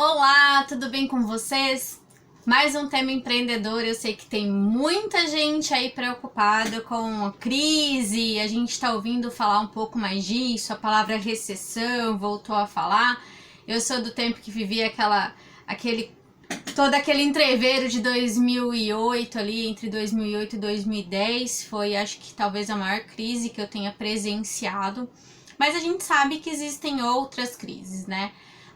Olá, tudo bem com vocês? Mais um tema empreendedor. Eu sei que tem muita gente aí preocupada com a crise, a gente está ouvindo falar um pouco mais disso, a palavra recessão voltou a falar. Eu sou do tempo que vivia todo aquele entreveiro de 2008 ali, entre 2008 e 2010, foi acho que talvez a maior crise que eu tenha presenciado, mas a gente sabe que existem outras crises, né?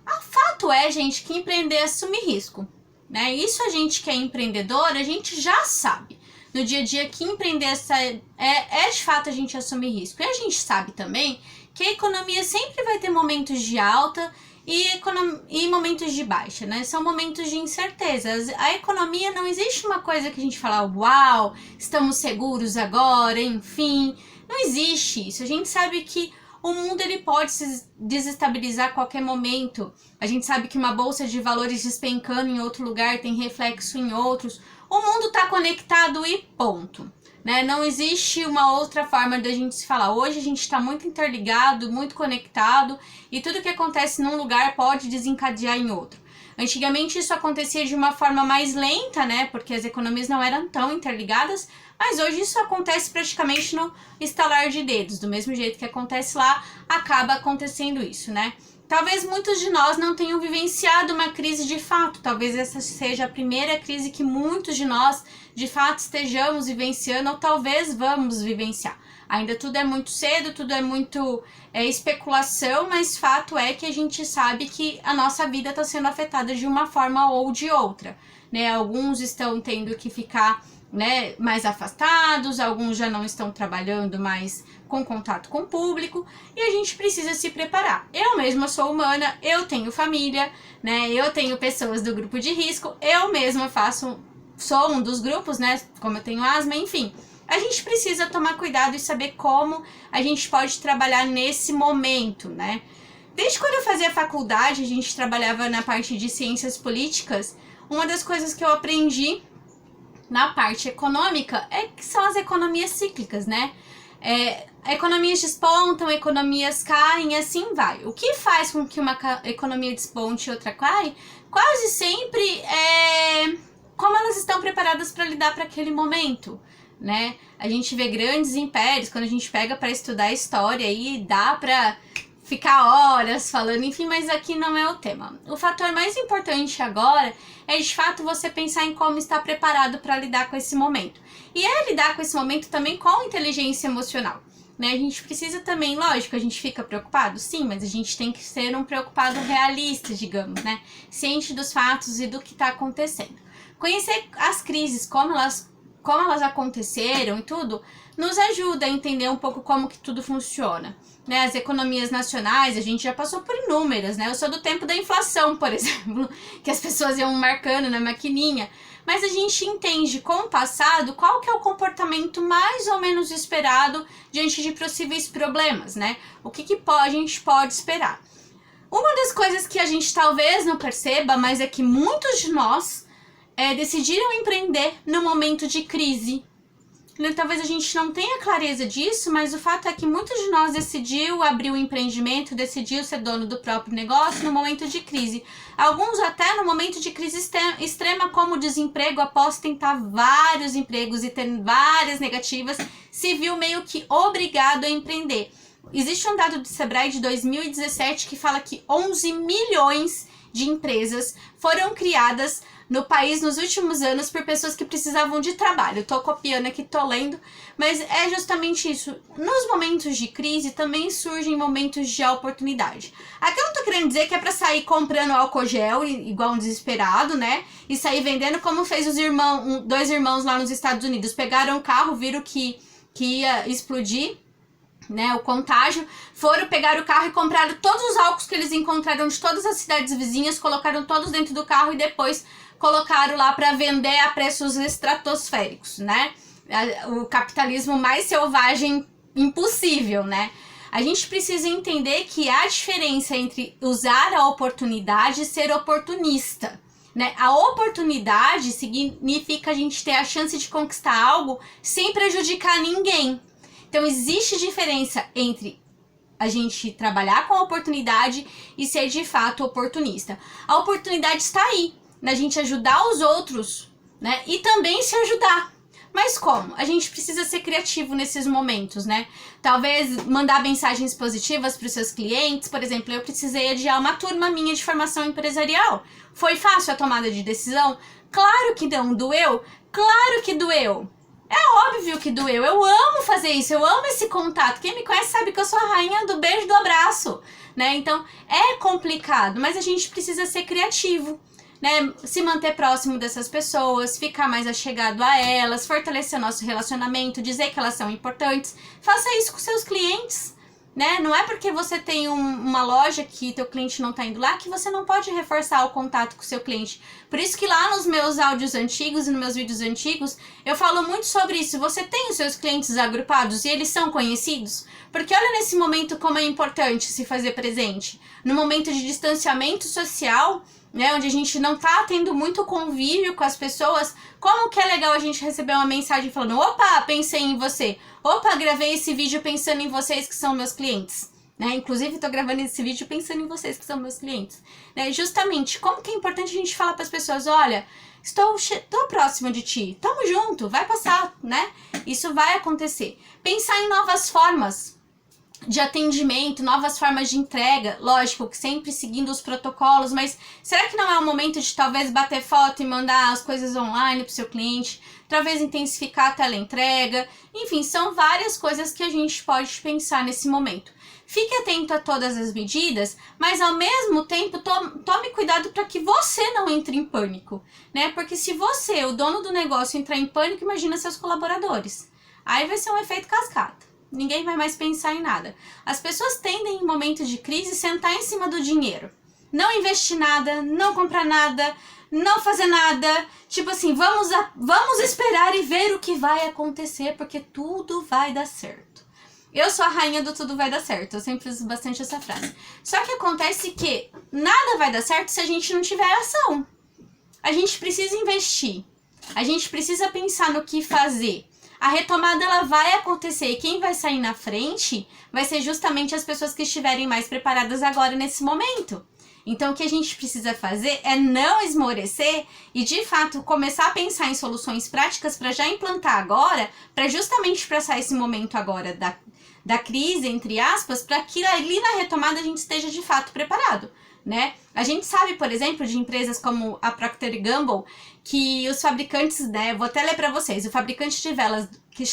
O fato é, gente, que empreender assume risco, né? Isso a gente que é empreendedor, a gente já sabe no dia a dia que empreender de fato a gente assume risco. E a gente sabe também que a economia sempre vai ter momentos de alta e momentos de baixa, né? São momentos de incerteza. A economia não existe uma coisa que a gente fala, uau, estamos seguros agora, enfim. Não existe isso. A gente sabe que o mundo ele pode se desestabilizar a qualquer momento. A gente sabe que uma bolsa de valores despencando em outro lugar tem reflexo em outros. O mundo está conectado e ponto. Né? Não existe uma outra forma de a gente se falar. Hoje a gente está muito interligado, muito conectado e tudo que acontece num lugar pode desencadear em outro. Antigamente isso acontecia de uma forma mais lenta, né? Porque as economias não eram tão interligadas, mas hoje isso acontece praticamente no estalar de dedos. Do mesmo jeito que acontece lá, acaba acontecendo isso, né? Talvez muitos de nós não tenham vivenciado uma crise de fato. Talvez essa seja a primeira crise que muitos de nós, de fato, estejamos vivenciando ou talvez vamos vivenciar. Ainda tudo é muito cedo, tudo é muito especulação, mas fato é que a gente sabe que a nossa vida está sendo afetada de uma forma ou de outra, né? Alguns estão tendo que ficar, né, mais afastados, alguns já não estão trabalhando mais com contato com o público e a gente precisa se preparar. Eu mesma sou humana, eu tenho família, né? Eu tenho pessoas do grupo de risco, eu mesma sou um dos grupos, né? Como eu tenho asma, enfim. A gente precisa tomar cuidado e saber como a gente pode trabalhar nesse momento, né? Desde quando eu fazia faculdade, a gente trabalhava na parte de ciências políticas. Uma das coisas que eu aprendi na parte econômica são as economias cíclicas, né? Economias despontam, economias caem e assim vai. O que faz com que uma economia desponte e outra cai, quase sempre é como elas estão preparadas para lidar para aquele momento, né? A gente vê grandes impérios, quando a gente pega para estudar história aí, dá para ficar horas falando, enfim, mas aqui não é o tema. O fator mais importante agora é de fato você pensar em como estar preparado para lidar com esse momento. E lidar com esse momento também com inteligência emocional, né? A gente precisa também, lógico, a gente fica preocupado, sim, mas a gente tem que ser um preocupado realista, digamos, né? Ciente dos fatos e do que está acontecendo. Conhecer as crises, como elas aconteceram e tudo, nos ajuda a entender um pouco como que tudo funciona. Né, as economias nacionais, a gente já passou por inúmeras, né? Eu sou do tempo da inflação, por exemplo, que as pessoas iam marcando na maquininha. Mas a gente entende com o passado qual que é o comportamento mais ou menos esperado diante de possíveis problemas, né? O que a gente pode esperar. Uma das coisas que a gente talvez não perceba, mas é que muitos de nós decidiram empreender no momento de crise. Talvez a gente não tenha clareza disso, mas o fato é que muitos de nós decidiu abrir um empreendimento, decidiu ser dono do próprio negócio no momento de crise. Alguns até no momento de crise extrema, como o desemprego, após tentar vários empregos e ter várias negativas, se viu meio que obrigado a empreender. Existe um dado do Sebrae de 2017 que fala que 11 milhões de empresas foram criadas no país nos últimos anos por pessoas que precisavam de trabalho. Eu tô copiando aqui, tô lendo, mas é justamente isso. Nos momentos de crise também surgem momentos de oportunidade. Aqui eu não tô querendo dizer que é pra sair comprando álcool gel igual um desesperado, né? E sair vendendo como fez dois irmãos lá nos Estados Unidos. Pegaram o carro, viram que ia explodir, né, o contágio, foram pegar o carro e compraram todos os álcools que eles encontraram de todas as cidades vizinhas, colocaram todos dentro do carro e depois colocaram lá para vender a preços estratosféricos, né? O capitalismo mais selvagem impossível, né? A gente precisa entender que há diferença entre usar a oportunidade e ser oportunista, né? A oportunidade significa a gente ter a chance de conquistar algo sem prejudicar ninguém. Então existe diferença entre a gente trabalhar com a oportunidade e ser de fato oportunista. A oportunidade está aí, na gente ajudar os outros, né? E também se ajudar. Mas como? A gente precisa ser criativo nesses momentos, né? Talvez mandar mensagens positivas para os seus clientes. Por exemplo, eu precisei adiar uma turma minha de formação empresarial. Foi fácil a tomada de decisão? Claro que não. Doeu? Claro que doeu. É óbvio que doeu. Eu amo fazer isso, eu amo esse contato. Quem me conhece sabe que eu sou a rainha do beijo e do abraço, né? Então, é complicado, mas a gente precisa ser criativo, né? Se manter próximo dessas pessoas, ficar mais achegado a elas, fortalecer nosso relacionamento, dizer que elas são importantes. Faça isso com seus clientes, né? Não é porque você tem uma loja que teu cliente não tá indo lá que você não pode reforçar o contato com o seu cliente. Por isso que lá nos meus áudios antigos e nos meus vídeos antigos, eu falo muito sobre isso. Você tem os seus clientes agrupados e eles são conhecidos? Porque olha nesse momento como é importante se fazer presente. No momento de distanciamento social, né, onde a gente não tá tendo muito convívio com as pessoas, como que é legal a gente receber uma mensagem falando: opa, pensei em você, opa, gravei esse vídeo pensando em vocês que são meus clientes, né? Inclusive tô gravando esse vídeo pensando em vocês que são meus clientes, né? Justamente, como que é importante a gente falar para as pessoas: olha, estou próxima de ti, tamo junto, vai passar, né? Isso vai acontecer. Pensar em novas formas de atendimento, novas formas de entrega, lógico que sempre seguindo os protocolos, mas será que não é o momento de talvez bater foto e mandar as coisas online para o seu cliente, talvez intensificar a teleentrega, enfim, são várias coisas que a gente pode pensar nesse momento. Fique atento a todas as medidas, mas ao mesmo tempo tome cuidado para que você não entre em pânico, né? Porque se você, o dono do negócio, entrar em pânico, imagina seus colaboradores. Aí vai ser um efeito cascata. Ninguém vai mais pensar em nada. As pessoas tendem, em momentos de crise, sentar em cima do dinheiro. Não investir nada, não comprar nada, não fazer nada. Tipo assim, vamos esperar e ver o que vai acontecer, porque tudo vai dar certo. Eu sou a rainha do tudo vai dar certo. Eu sempre uso bastante essa frase. Só que acontece que nada vai dar certo se a gente não tiver ação. A gente precisa investir. A gente precisa pensar no que fazer. A retomada ela vai acontecer e quem vai sair na frente vai ser justamente as pessoas que estiverem mais preparadas agora nesse momento. Então o que a gente precisa fazer é não esmorecer e de fato começar a pensar em soluções práticas para já implantar agora, para justamente passar esse momento agora da crise, entre aspas, para que ali na retomada a gente esteja de fato preparado, né? A gente sabe, por exemplo, de empresas como a Procter & Gamble, que os fabricantes, né, vou até ler para vocês, o fabricante de velas que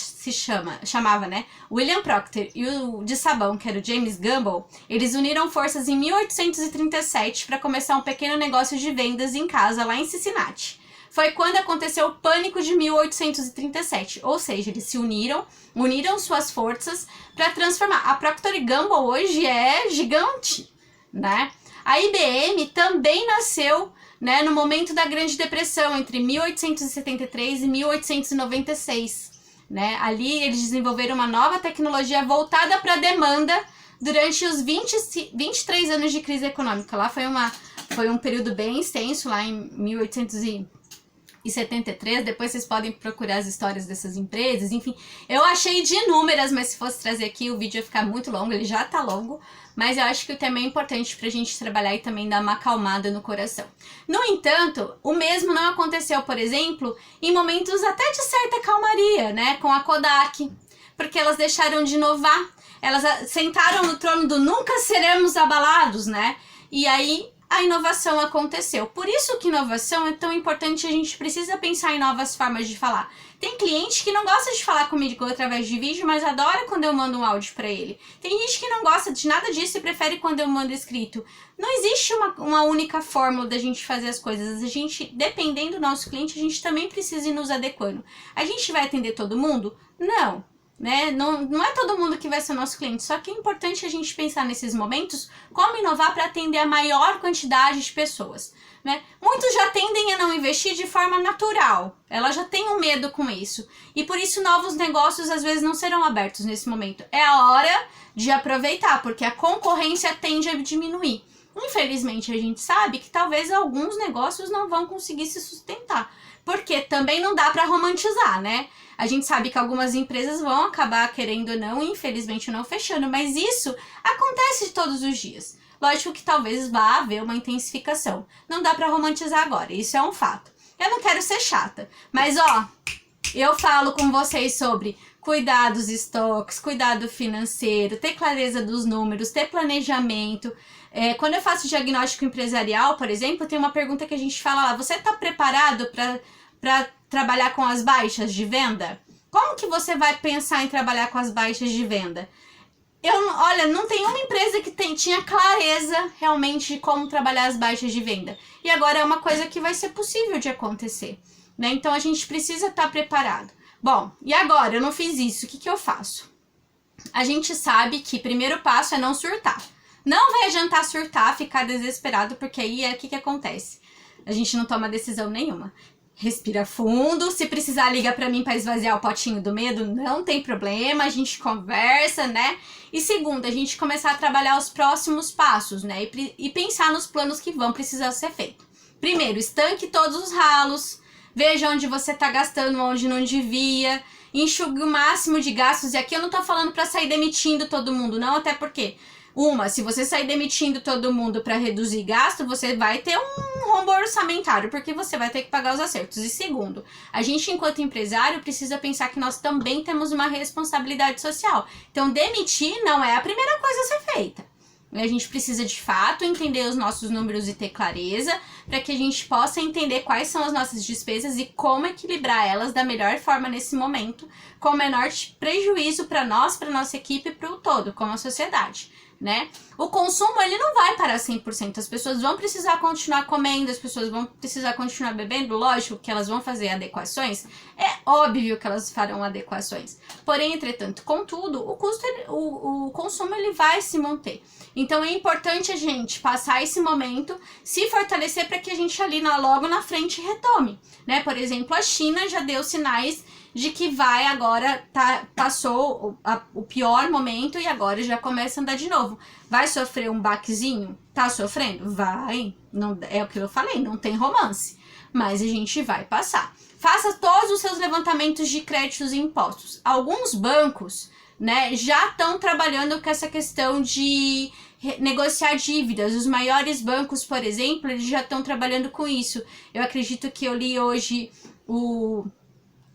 chamava, né, William Procter e o de sabão, que era o James Gamble, eles uniram forças em 1837 para começar um pequeno negócio de vendas em casa lá em Cincinnati. Foi quando aconteceu o pânico de 1837, ou seja, eles se uniram suas forças para transformar. A Procter & Gamble hoje é gigante, né? A IBM também nasceu, né, no momento da Grande Depressão, entre 1873 e 1896. Né? Ali eles desenvolveram uma nova tecnologia voltada para a demanda durante os 23 anos de crise econômica. Lá foi um período bem extenso, lá em 1873, depois vocês podem procurar as histórias dessas empresas, enfim, eu achei de inúmeras, mas se fosse trazer aqui o vídeo ia ficar muito longo, ele já tá longo, mas eu acho que o tema é importante pra gente trabalhar e também dar uma acalmada no coração. No entanto, o mesmo não aconteceu, por exemplo, em momentos até de certa calmaria, né, com a Kodak, porque elas deixaram de inovar, elas sentaram no trono do nunca seremos abalados, né, e aí a inovação aconteceu. Por isso que inovação é tão importante, a gente precisa pensar em novas formas de falar. Tem cliente que não gosta de falar comigo através de vídeo, mas adora quando eu mando um áudio para ele. Tem gente que não gosta de nada disso e prefere quando eu mando escrito. Não existe uma única fórmula da gente fazer as coisas. A gente, dependendo do nosso cliente, a gente também precisa ir nos adequando. A gente vai atender todo mundo? Não. Né? Não é todo mundo que vai ser nosso cliente, só que é importante a gente pensar nesses momentos como inovar para atender a maior quantidade de pessoas, né? Muitos já tendem a não investir de forma natural, ela já tem um medo com isso, e por isso novos negócios às vezes não serão abertos nesse momento. É a hora de aproveitar, porque a concorrência tende a diminuir. Infelizmente, a gente sabe que talvez alguns negócios não vão conseguir se sustentar, porque também não dá para romantizar, né? A gente sabe que algumas empresas vão acabar querendo ou não, infelizmente não fechando, mas isso acontece todos os dias. Lógico que talvez vá haver uma intensificação. Não dá para romantizar agora, isso é um fato. Eu não quero ser chata, mas ó, eu falo com vocês sobre cuidar dos estoques, cuidado financeiro, ter clareza dos números, ter planejamento. Quando eu faço diagnóstico empresarial, por exemplo, tem uma pergunta que a gente fala lá: você está preparado para trabalhar com as baixas de venda? Como que você vai pensar em trabalhar com as baixas de venda? Olha, não tem uma empresa que tinha clareza realmente de como trabalhar as baixas de venda. E agora é uma coisa que vai ser possível de acontecer, né? Então a gente precisa estar preparado. Bom, e agora? Eu não fiz isso, o que eu faço? A gente sabe que o primeiro passo é não surtar. Não vai adiantar surtar, ficar desesperado, porque aí o que acontece? A gente não toma decisão nenhuma. Respira fundo, se precisar liga pra mim pra esvaziar o potinho do medo, não tem problema, a gente conversa, né? E segundo, a gente começar a trabalhar os próximos passos, né? E pensar nos planos que vão precisar ser feitos. Primeiro, estanque todos os ralos, veja onde você tá gastando, onde não devia, enxugue o máximo de gastos. E aqui eu não tô falando pra sair demitindo todo mundo, não, até porque... se você sair demitindo todo mundo para reduzir gasto, você vai ter um rombo orçamentário, porque você vai ter que pagar os acertos. E segundo, a gente, enquanto empresário, precisa pensar que nós também temos uma responsabilidade social. Então, demitir não é a primeira coisa a ser feita. A gente precisa, de fato, entender os nossos números e ter clareza para que a gente possa entender quais são as nossas despesas e como equilibrar elas da melhor forma nesse momento, com o menor prejuízo para nós, para nossa equipe e para o todo, como a sociedade. Né? O consumo, ele não vai parar 100%, as pessoas vão precisar continuar comendo, as pessoas vão precisar continuar bebendo, lógico que elas vão fazer adequações, é óbvio que elas farão adequações, porém, entretanto, contudo, o consumo, ele vai se manter. Então é importante a gente passar esse momento, se fortalecer para que a gente ali logo na frente retome, né? Por exemplo, a China já deu sinais de que vai agora, passou o pior momento e agora já começa a andar de novo. Vai sofrer um baquezinho? Tá sofrendo? Vai. Não, é o que eu falei, não tem romance. Mas a gente vai passar. Faça todos os seus levantamentos de créditos e impostos. Alguns bancos, né, já estão trabalhando com essa questão de negociar dívidas. Os maiores bancos, por exemplo, eles já estão trabalhando com isso. Eu acredito que eu li hoje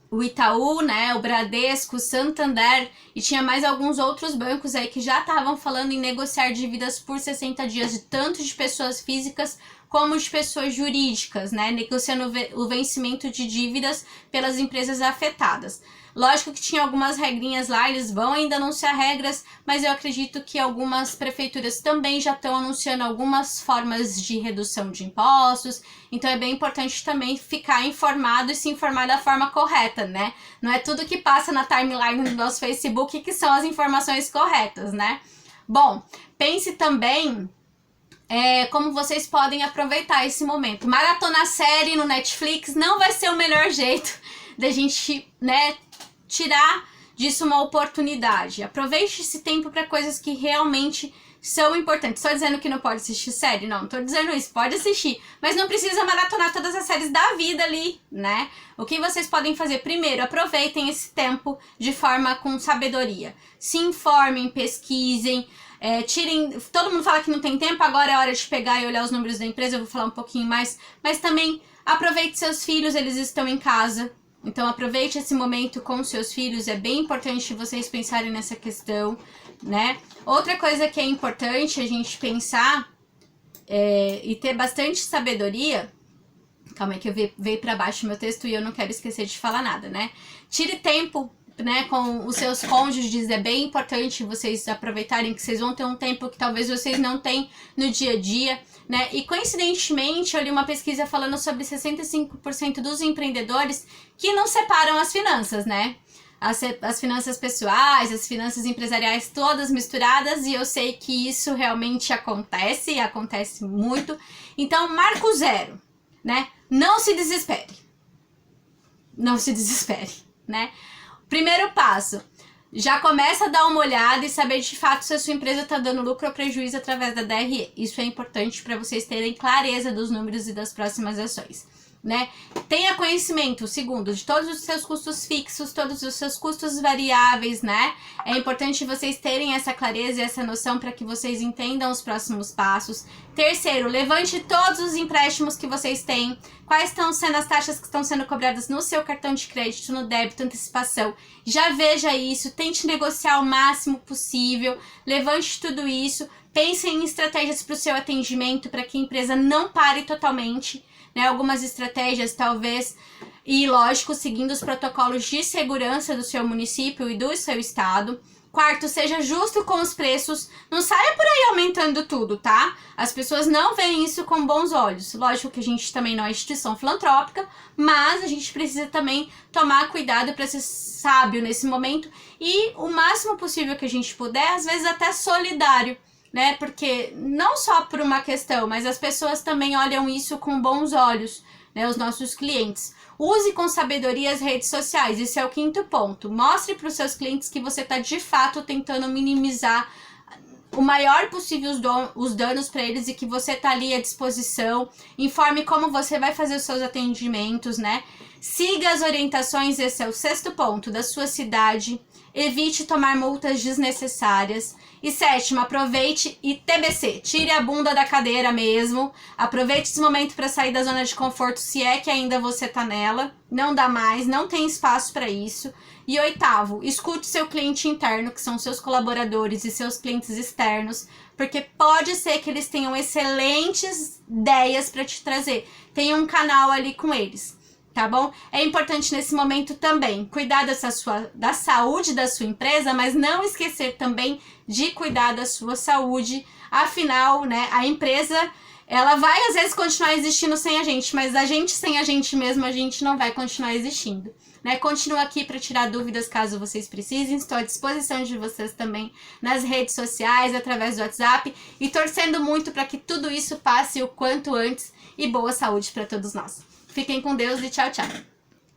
o Itaú, né, o Bradesco, o Santander e tinha mais alguns outros bancos aí que já estavam falando em negociar dívidas por 60 dias, tanto de pessoas físicas como de pessoas jurídicas, né, negociando o vencimento de dívidas pelas empresas afetadas. Lógico que tinha algumas regrinhas lá, eles vão ainda anunciar regras, mas eu acredito que algumas prefeituras também já estão anunciando algumas formas de redução de impostos, então é bem importante também ficar informado e se informar da forma correta, né? Não é tudo que passa na timeline do nosso Facebook que são as informações corretas, né? Bom, pense também como vocês podem aproveitar esse momento. Maratonar série no Netflix não vai ser o melhor jeito da gente, né, tirar disso uma oportunidade. Aproveite esse tempo para coisas que realmente são importantes. Estou dizendo que não pode assistir série? Não, estou dizendo isso. Pode assistir, mas não precisa maratonar todas as séries da vida ali, né? O que vocês podem fazer? Primeiro, aproveitem esse tempo de forma com sabedoria. Se informem, pesquisem, tirem... Todo mundo fala que não tem tempo, agora é hora de pegar e olhar os números da empresa, eu vou falar um pouquinho mais. Mas também aproveite seus filhos, eles estão em casa. Então aproveite esse momento com seus filhos, é bem importante vocês pensarem nessa questão, né? Outra coisa que é importante a gente pensar e ter bastante sabedoria... Calma aí que eu veio para baixo o meu texto e eu não quero esquecer de falar nada, né? Tire tempo, né, com os seus cônjuges, é bem importante vocês aproveitarem que vocês vão ter um tempo que talvez vocês não tenham no dia a dia, né? E coincidentemente eu li uma pesquisa falando sobre 65% dos empreendedores que não separam as finanças, né? As finanças pessoais, as finanças empresariais todas misturadas, e eu sei que isso realmente acontece, e acontece muito. Então, marco zero, né? Não se desespere. Não se desespere, né? Primeiro passo, já começa a dar uma olhada e saber de fato se a sua empresa está dando lucro ou prejuízo através da DRE. Isso é importante para vocês terem clareza dos números e das próximas ações, né? Tenha conhecimento, segundo, de todos os seus custos fixos, todos os seus custos variáveis, né? É importante vocês terem essa clareza e essa noção para que vocês entendam os próximos passos. Terceiro, levante todos os empréstimos que vocês têm. Quais estão sendo as taxas que estão sendo cobradas no seu cartão de crédito, no débito, antecipação. Já veja isso, tente negociar o máximo possível, levante tudo isso. Pense em estratégias para o seu atendimento, para que a empresa não pare totalmente, né? Algumas estratégias, talvez, e lógico, seguindo os protocolos de segurança do seu município e do seu estado. Quarto, seja justo com os preços, não saia por aí aumentando tudo, tá? As pessoas não veem isso com bons olhos. Lógico que a gente também não é instituição filantrópica, mas a gente precisa também tomar cuidado para ser sábio nesse momento e o máximo possível que a gente puder, às vezes até solidário, né? Porque não só por uma questão, mas as pessoas também olham isso com bons olhos, né? Os nossos clientes. Use com sabedoria as redes sociais, esse é o quinto ponto. Mostre para os seus clientes que você está de fato tentando minimizar o maior possível os danos para eles e que você está ali à disposição. Informe como você vai fazer os seus atendimentos, né? Siga as orientações, esse é o sexto ponto, da sua cidade. Evite tomar multas desnecessárias. E sétimo, aproveite e TBC, tire a bunda da cadeira mesmo. Aproveite esse momento para sair da zona de conforto, se é que ainda você tá nela. Não dá mais, não tem espaço para isso. E oitavo, escute seu cliente interno, que são seus colaboradores e seus clientes externos, porque pode ser que eles tenham excelentes ideias para te trazer. Tenha um canal ali com eles. Tá bom? É importante nesse momento também cuidar da saúde da sua empresa, mas não esquecer também de cuidar da sua saúde. Afinal, né, a empresa, ela vai às vezes continuar existindo sem a gente, mas a gente sem a gente mesmo, a gente não vai continuar existindo. Né? Continuo aqui para tirar dúvidas caso vocês precisem. Estou à disposição de vocês também nas redes sociais, através do WhatsApp e torcendo muito para que tudo isso passe o quanto antes e boa saúde para todos nós. Fiquem com Deus e tchau, tchau.